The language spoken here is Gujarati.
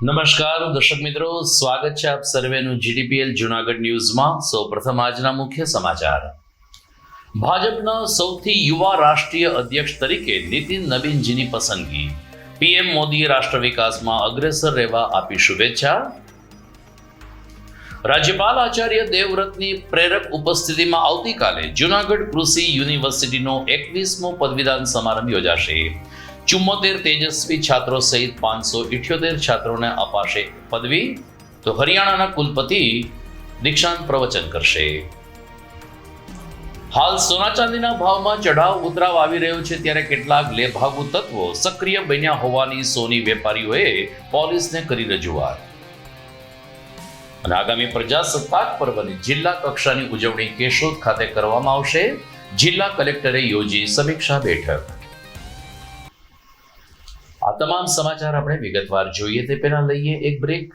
નમસ્કાર દર્શક મિત્રો, સ્વાગત છે આપ સર્વેનું જીટીપીએલ જૂનાગઢ ન્યૂઝમાં. સૌપ્રથમ આજના મુખ્ય સમાચાર. ભાજપના સૌથી યુવા રાષ્ટ્રીય અધ્યક્ષ તરીકે નીતિન નબીનજીની પસંદગી. પીએમ મોદીએ રાષ્ટ્ર વિકાસમાં અગ્રેસર રહેવા આપી શુભેચ્છા. રાજ્યપાલ આચાર્ય દેવવ્રતની પ્રેરક ઉપસ્થિતિમાં આવતીકાલે જૂનાગઢ કૃષિ યુનિવર્સિટીનો 21મો પદવીદાન સમારંભ યોજાશે. 74 તેજસ્વી છાત્રો સહિત 578 છાત્રોને અપાશે પદવી. તો હરિયાણાના કુલપતિ દીક્ષાંત પ્રવચન કરશે. હાલ સોના ચાંદીના ભાવમાં ચઢાવ ઉતરાવ આવી રહ્યો છે, ત્યારે કેટલાક લેભાગુ તત્વો સક્રિય બન્યા હોવાની સોની વેપારીઓએ પોલીસને કરી રજૂઆત. અને આગામી પ્રજાસત્તાક પર્વની જિલ્લા કક્ષાની ઉજવણી કેશોદ ખાતે કરવામાં આવશે. જિલ્લા કલેક્ટરે યોજી સમીક્ષા બેઠક. આ તમામ સમાચાર આપણે વિગતવાર જોઈએ તે પહેલા લઈએ એક બ્રેક.